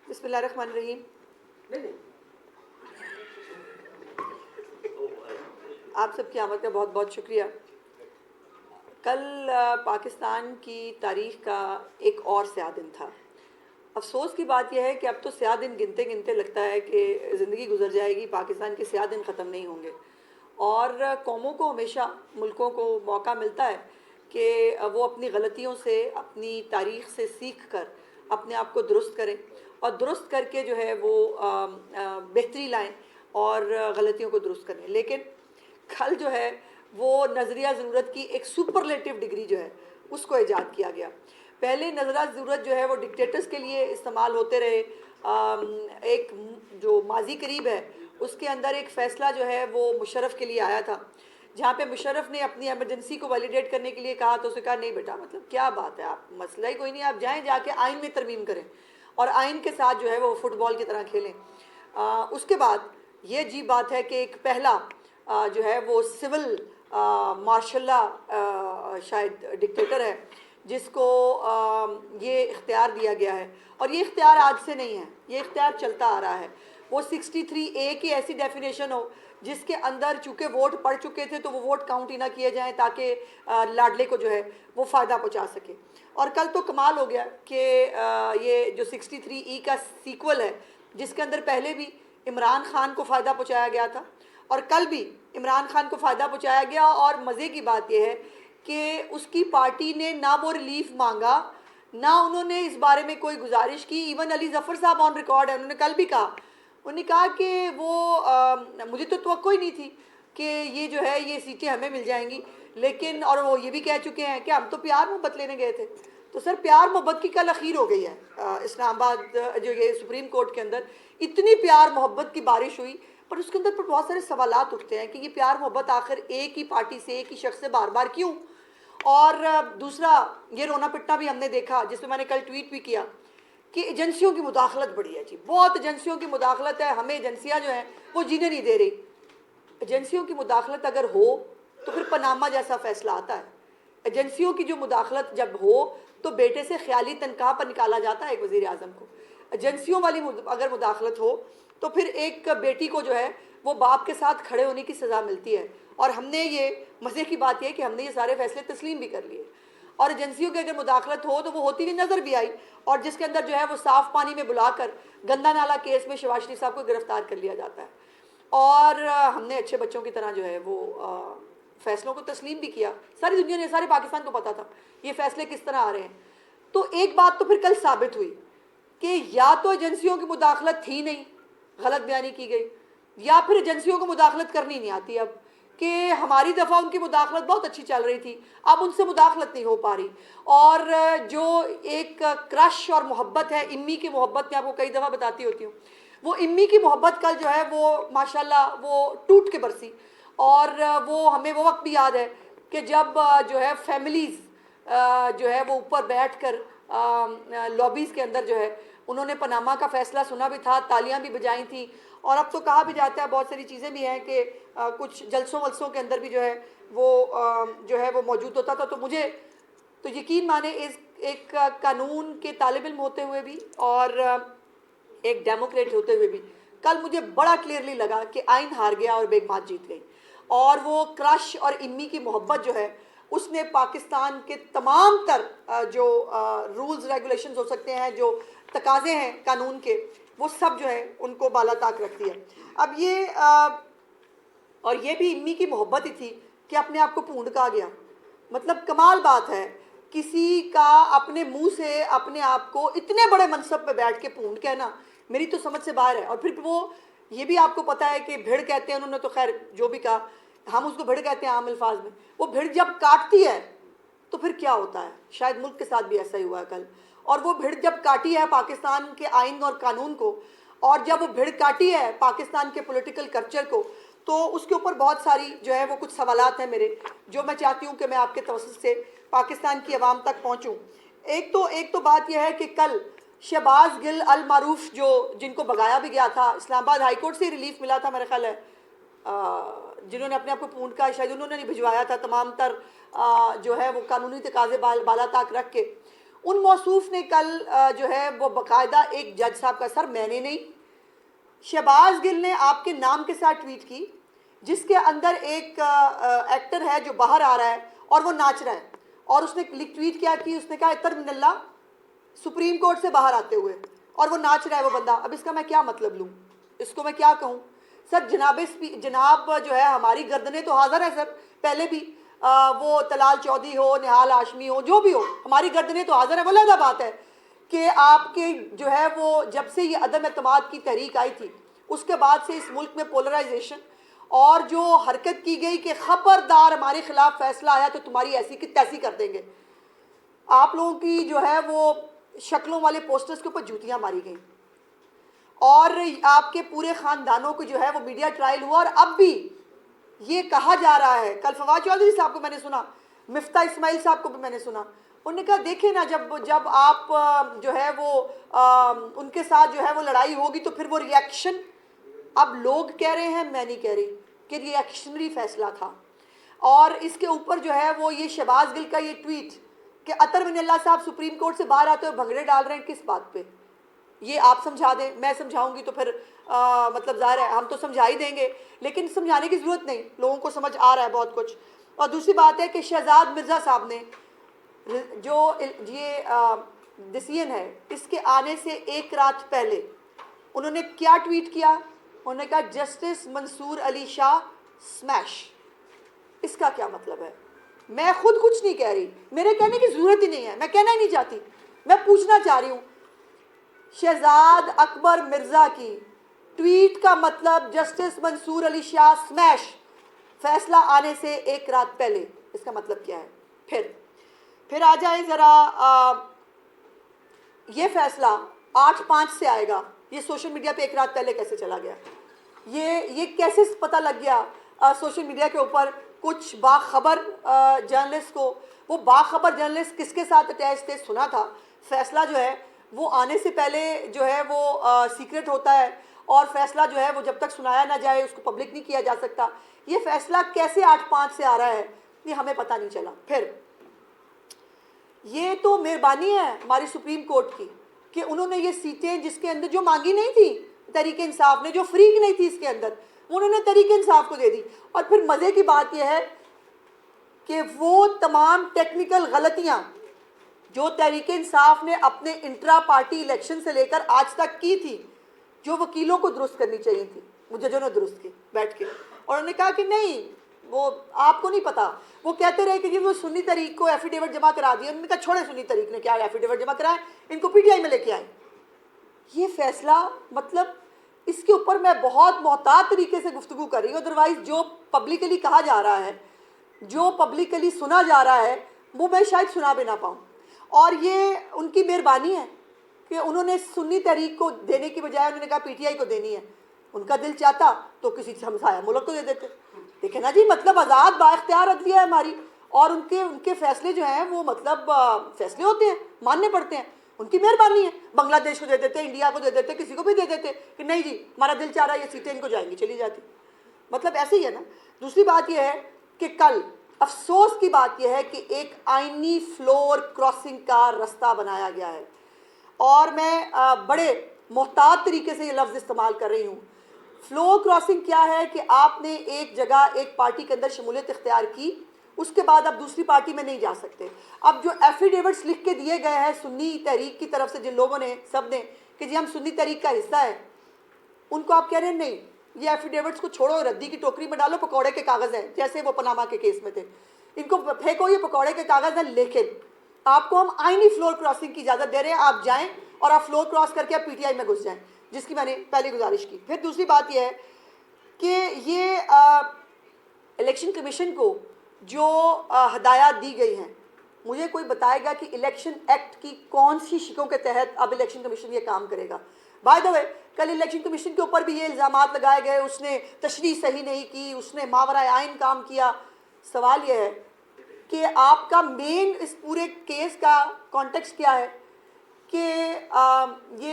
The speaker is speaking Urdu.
بسم اللہ الرحمن الرحیم. آپ سب کی آمد کا بہت بہت شکریہ. کل پاکستان کی تاریخ کا ایک اور سیاہ دن تھا. افسوس کی بات یہ ہے کہ اب تو سیاہ دن گنتے گنتے لگتا ہے کہ زندگی گزر جائے گی، پاکستان کے سیاہ دن ختم نہیں ہوں گے. اور قوموں کو ہمیشہ، ملکوں کو موقع ملتا ہے کہ وہ اپنی غلطیوں سے، اپنی تاریخ سے سیکھ کر اپنے آپ کو درست کریں اور درست کر کے جو ہے وہ بہتری لائیں اور غلطیوں کو درست کریں. لیکن کل جو ہے وہ نظریہ ضرورت کی ایک سپرلیٹو ڈگری جو ہے اس کو ایجاد کیا گیا. پہلے نظریہ ضرورت جو ہے وہ ڈکٹیٹرز کے لیے استعمال ہوتے رہے. ایک جو ماضی قریب ہے اس کے اندر ایک فیصلہ جو ہے وہ مشرف کے لیے آیا تھا، جہاں پہ مشرف نے اپنی ایمرجنسی کو ویلیڈیٹ کرنے کے لیے کہا تو اسے کہا نہیں بیٹا، مطلب کیا بات ہے، آپ مسئلہ ہی کوئی نہیں، آپ جائیں جا کے آئین میں ترمیم کریں اور آئین کے ساتھ جو ہے وہ فٹ بال کی طرح کھیلیں. اس کے بعد یہ عجیب بات ہے کہ ایک پہلا جو ہے وہ سول مارشل لا شاید ڈکٹیٹر ہے جس کو یہ اختیار دیا گیا ہے. اور یہ اختیار آج سے نہیں ہے، یہ اختیار چلتا آ رہا ہے. وہ 63A کی ایسی ڈیفینیشن ہو جس کے اندر چونکہ ووٹ پڑ چکے تھے تو وہ ووٹ کاؤنٹ ہی نہ کیے جائیں تاکہ لاڈلے کو جو ہے وہ فائدہ پہنچا سکے. اور کل تو کمال ہو گیا کہ یہ جو 63E کا سیکول ہے جس کے اندر پہلے بھی عمران خان کو فائدہ پہنچایا گیا تھا اور کل بھی عمران خان کو فائدہ پہنچایا گیا. اور مزے کی بات یہ ہے کہ اس کی پارٹی نے نہ وہ ریلیف مانگا، نہ انہوں نے اس بارے میں کوئی گزارش کی. ایون علی ظفر صاحب آن ریکارڈ ہے، انہوں نے کل بھی کہا، انہوں نے کہا کہ وہ مجھے تو توقع ہی نہیں تھی کہ یہ جو ہے یہ سیٹیں ہمیں مل جائیں گی. لیکن اور وہ یہ بھی کہہ چکے ہیں کہ ہم تو پیار محبت لینے گئے تھے. تو سر پیار محبت کی کل اخیر ہو گئی ہے اسلام آباد جو یہ سپریم کورٹ کے اندر. اتنی پیار محبت کی بارش ہوئی پر اس کے اندر پر بہت سارے سوالات اٹھتے ہیں کہ یہ پیار محبت آخر ایک ہی پارٹی سے، ایک ہی شخص سے بار بار کیوں. اور دوسرا یہ رونا پٹنا بھی ہم نے دیکھا جس میں نے کل ٹویٹ بھی کیا کہ ایجنسیوں کی مداخلت بڑی ہے جی، بہت ایجنسیوں کی مداخلت ہے. ہمیں ایجنسیاں جو ہیں وہ جینے نہیں دے رہی. ایجنسیوں کی مداخلت اگر ہو تو پھر پاناما جیسا فیصلہ آتا ہے. ایجنسیوں کی جو مداخلت جب ہو تو بیٹے سے خیالی تنخواہ پر نکالا جاتا ہے ایک وزیر اعظم کو. ایجنسیوں والی اگر مداخلت ہو تو پھر ایک بیٹی کو جو ہے وہ باپ کے ساتھ کھڑے ہونے کی سزا ملتی ہے. اور ہم نے یہ مزے کی بات یہ کہ ہم نے یہ سارے فیصلے تسلیم بھی کر لیے. اور ایجنسیوں کی اگر مداخلت ہو تو وہ ہوتی ہوئی نظر بھی آئی، اور جس کے اندر جو ہے وہ صاف پانی میں بلا کر گندا نالا کیس میں شہباز شریف صاحب کو گرفتار کر لیا جاتا ہے. اور ہم نے اچھے بچوں کی طرح جو ہے وہ فیصلوں کو تسلیم بھی کیا. ساری دنیا نے، سارے پاکستان کو پتا تھا یہ فیصلے کس طرح آ رہے ہیں. تو ایک بات تو پھر کل ثابت ہوئی کہ یا تو ایجنسیوں کی مداخلت تھی نہیں، غلط بیانی کی گئی، یا پھر ایجنسیوں کو مداخلت کرنی نہیں آتی. اب کہ ہماری دفعہ ان کی مداخلت بہت اچھی چل رہی تھی، اب ان سے مداخلت نہیں ہو پا رہی. اور جو ایک کرش اور محبت ہے، امی کی محبت میں آپ کو کئی دفعہ بتاتی ہوتی ہوں، وہ امی کی محبت کل جو ہے وہ ماشاءاللہ وہ ٹوٹ کے برسی. اور وہ ہمیں وہ وقت بھی یاد ہے کہ جب جو ہے فیملیز جو ہے وہ اوپر بیٹھ کر لابیز کے اندر جو ہے انہوں نے پاناما کا فیصلہ سنا بھی تھا، تالیاں بھی بجائی تھیں. اور اب تو کہا بھی جاتا ہے، بہت ساری چیزیں بھی ہیں کہ کچھ جلسوں ولسوں کے اندر بھی جو ہے وہ موجود ہوتا تھا. تو مجھے تو یقین مانے ایک قانون کے طالب علم ہوتے ہوئے بھی اور ایک ڈیموکریٹ ہوتے ہوئے بھی کل مجھے بڑا کلیئرلی لگا کہ آئین ہار گیا اور بیگمات جیت گئی. اور وہ کرش اور امی کی محبت جو ہے اس نے پاکستان کے تمام تر جو رولز ریگولیشنز ہو سکتے ہیں، جو تقاضے ہیں قانون کے، وہ سب جو ہے ان کو بالا طاق رکھتی ہے. اب یہ اور یہ بھی امی کی محبت ہی تھی کہ اپنے آپ کو پونڈ کہا گیا. مطلب کمال بات ہے، کسی کا اپنے منہ سے اپنے آپ کو اتنے بڑے منصب پہ بیٹھ کے پونڈ کہنا میری تو سمجھ سے باہر ہے. اور پھر وہ یہ بھی آپ کو پتہ ہے کہ بھیڑ کہتے ہیں، انہوں نے تو خیر جو بھی کہا، ہم اس کو بھیڑ کہتے ہیں عام الفاظ میں. وہ بھیڑ جب کاٹتی ہے تو پھر کیا ہوتا ہے، شاید ملک کے ساتھ بھی ایسا ہی ہوا ہے کل. اور وہ بھیڑ جب کاٹی ہے پاکستان کے آئین اور قانون کو، اور جب وہ بھیڑ کاٹی ہے پاکستان کے پولیٹیکل کلچر کو، تو اس کے اوپر بہت ساری جو ہے وہ کچھ سوالات ہیں میرے، جو میں چاہتی ہوں کہ میں آپ کے توسط سے پاکستان کی عوام تک پہنچوں. ایک تو بات یہ ہے کہ کل شہباز گل المعروف جن کو بھگایا بھی گیا تھا، اسلام آباد ہائی کورٹ سے ریلیف ملا تھا میرا خیال ہے، جنہوں نے اپنے آپ کو پونڈ کا شاید انہوں نے نہیں بھجوایا تھا، تمام تر جو ہے وہ قانونی تقاضے بالا طاق رکھ کے ان موصوف نے کل جو ہے وہ باقاعدہ ایک جج صاحب کا سر میں نے نہیں، شہباز گل نے آپ کے نام کے ساتھ ٹویٹ کی، جس کے اندر ایک ایکٹر ہے جو باہر آ رہا ہے اور وہ ناچ رہا ہے، اور اس نے ٹویٹ کیا کہ اس نے کہا اتر من اللہ سپریم کورٹ سے باہر آتے ہوئے، اور وہ ناچ رہا ہے وہ بندہ. اب اس کا میں کیا مطلب لوں، اس کو میں کیا کہوں؟ سر جناب جو ہے ہماری گردنیں تو حاضر ہیں سر، پہلے بھی وہ طلال چودھری ہو، نہال ہاشمی ہو، جو بھی ہو، ہماری گردنیں تو حاضر ہیں. وہ علیحدہ بات ہے کہ آپ کے جو ہے وہ جب سے یہ عدم اعتماد کی تحریک آئی تھی اس کے بعد سے اس ملک میں پولرائزیشن اور جو حرکت کی گئی کہ خبردار ہمارے خلاف فیصلہ آیا تو تمہاری ایسی کی تیسی کر دیں گے. آپ لوگوں کی جو ہے وہ شکلوں والے پوسٹرز کے اوپر جوتیاں ماری گئیں، اور آپ کے پورے خاندانوں کو جو ہے وہ میڈیا ٹرائل ہوا، اور اب بھی یہ کہا جا رہا ہے، کل فواد چودھری صاحب کو میں نے سنا، مفتاح اسماعیل صاحب کو بھی میں نے سنا، انہوں نے کہا دیکھیں نا جب آپ جو ہے وہ ان کے ساتھ جو ہے وہ لڑائی ہوگی تو پھر وہ ریئیکشن. اب لوگ کہہ رہے ہیں، میں نہیں کہہ رہی، کہ ریئیکشنری فیصلہ تھا. اور اس کے اوپر جو ہے وہ یہ شہباز گل کا یہ ٹویٹ کہ اطہر من اللہ صاحب سپریم کورٹ سے باہر آتے ہوئے بھنگڑے ڈال رہے ہیں، کس بات پہ؟ یہ آپ سمجھا دیں، میں سمجھاؤں گی تو پھر مطلب ظاہر ہے ہم تو سمجھا ہی دیں گے، لیکن سمجھانے کی ضرورت نہیں، لوگوں کو سمجھ آ رہا ہے بہت کچھ. اور دوسری بات ہے کہ شہزاد مرزا صاحب نے جو یہ ڈسیزن ہے اس کے آنے سے ایک رات پہلے انہوں نے کیا ٹویٹ کیا؟ انہوں نے کہا جسٹس منصور علی شاہ سمیش. اس کا کیا مطلب ہے؟ میں خود کچھ نہیں کہہ رہی، میرے کہنے کی ضرورت ہی نہیں ہے، میں کہنا ہی نہیں چاہتی، میں پوچھنا چاہ رہی ہوں شہزاد اکبر مرزا کی ٹویٹ کا مطلب جسٹس منصور علی شاہ سمیش فیصلہ آنے سے ایک رات پہلے، اس کا مطلب کیا ہے؟ پھر آ جائیں ذرا یہ فیصلہ 8/5 سے آئے گا، یہ سوشل میڈیا پہ ایک رات پہلے کیسے چلا گیا؟ یہ کیسے پتہ لگ گیا سوشل میڈیا کے اوپر کچھ باخبر جرنلسٹ کو؟ وہ باخبر جرنلسٹ کس کے ساتھ اٹیچ تھے؟ سنا تھا فیصلہ جو ہے وہ آنے سے پہلے جو ہے وہ سیکرٹ ہوتا ہے، اور فیصلہ جو ہے وہ جب تک سنایا نہ جائے اس کو پبلک نہیں کیا جا سکتا. یہ فیصلہ کیسے 8/5 سے آ رہا ہے یہ ہمیں پتہ نہیں چلا. پھر یہ تو مہربانی ہے ہماری سپریم کورٹ کی کہ انہوں نے یہ سیٹیں جس کے اندر جو مانگی نہیں تھی تحریک انصاف نے، جو فریق نہیں تھی اس کے اندر، انہوں نے تحریک انصاف کو دے دی. اور پھر مزے کی بات یہ ہے کہ وہ تمام ٹیکنیکل غلطیاں جو تحریک انصاف نے اپنے انٹرا پارٹی الیکشن سے لے کر آج تک کی تھی، جو وکیلوں کو درست کرنی چاہیے تھی، وہ ججوں نے درست کی بیٹھ کے. اور انہوں نے کہا کہ نہیں وہ آپ کو نہیں پتا. وہ کہتے رہے کہ وہ سنی تحریک کو ایفیڈیوٹ جمع کرا دیا. انہوں نے کہا چھوڑے سنی تحریک نے کیا ایفیڈیوٹ جمع کرائے، ان کو پی ٹی آئی میں لے کے آئیں. یہ فیصلہ مطلب اس کے اوپر میں بہت محتاط طریقے سے گفتگو کر رہی ہوں، ادروائز جو پبلکلی کہا جا رہا ہے، جو پبلکلی سنا جا رہا ہے، وہ میں شاید سنا بھی نہ پاؤں. اور یہ ان کی مہربانی ہے کہ انہوں نے سنی تحریک کو دینے کی بجائے انہوں نے کہا پی ٹی آئی کو دینی ہے. ان کا دل چاہتا تو کسی ہمسایہ ملک کو دے دیتے. دیکھیں نا جی، مطلب آزاد با اختیار عدلیہ ہے ہماری، اور ان کے فیصلے جو ہیں وہ مطلب فیصلے ہوتے ہیں، ماننے پڑتے ہیں. ان کی مہربانی ہے، بنگلہ دیش کو دے دیتے، انڈیا کو دے دیتے، کسی کو بھی دے دیتے کہ نہیں جی ہمارا دل چاہ رہا ہے یہ سیٹیں ان کو جائیں گی، چلی جاتی. مطلب ایسے ہی ہے نا. دوسری بات یہ ہے کہ کل افسوس کی بات یہ ہے کہ ایک آئینی فلور کراسنگ کا رستہ بنایا گیا ہے، اور میں بڑے محتاط طریقے سے یہ لفظ استعمال کر رہی ہوں. فلور کراسنگ کیا ہے کہ آپ نے ایک جگہ ایک پارٹی کے اندر شمولیت اختیار کی، اس کے بعد آپ دوسری پارٹی میں نہیں جا سکتے. اب جو ایفیڈیوٹس لکھ کے دیے گئے ہیں سنی تحریک کی طرف سے، جن لوگوں نے سب نے کہ جی ہم سنی تحریک کا حصہ ہے، ان کو آپ کہہ رہے ہیں نہیں یہ ایفیڈیوٹس کو چھوڑو، ردی کی ٹوکری میں ڈالو، پکوڑے کے کاغذ ہیں، جیسے وہ پاناما کے کیس میں تھے، ان کو پھینکو، یہ پکوڑے کے کاغذ ہیں. لیکن آپ کو ہم آئینی فلور کراسنگ کی اجازت دے رہے ہیں، آپ جائیں اور آپ فلور کراس کر کے آپ پی ٹی آئی میں گھس جائیں، جس کی میں نے پہلے گزارش کی. پھر دوسری بات یہ ہے کہ یہ الیکشن کمیشن کو جو ہدایات دی گئی ہیں، مجھے کوئی بتائے گا کہ الیکشن ایکٹ کی کون سی شکوں کے تحت اب الیکشن کمیشن یہ کام کرے گا؟ بائی دا وے کل الیکشن کمیشن کے اوپر بھی یہ الزامات لگائے گئے، اس نے تشریح صحیح نہیں کی، اس نے ماورائے آئین کام کیا. سوال یہ ہے کہ آپ کا مین اس پورے کیس کا کانٹیکسٹ کیا ہے کہ یہ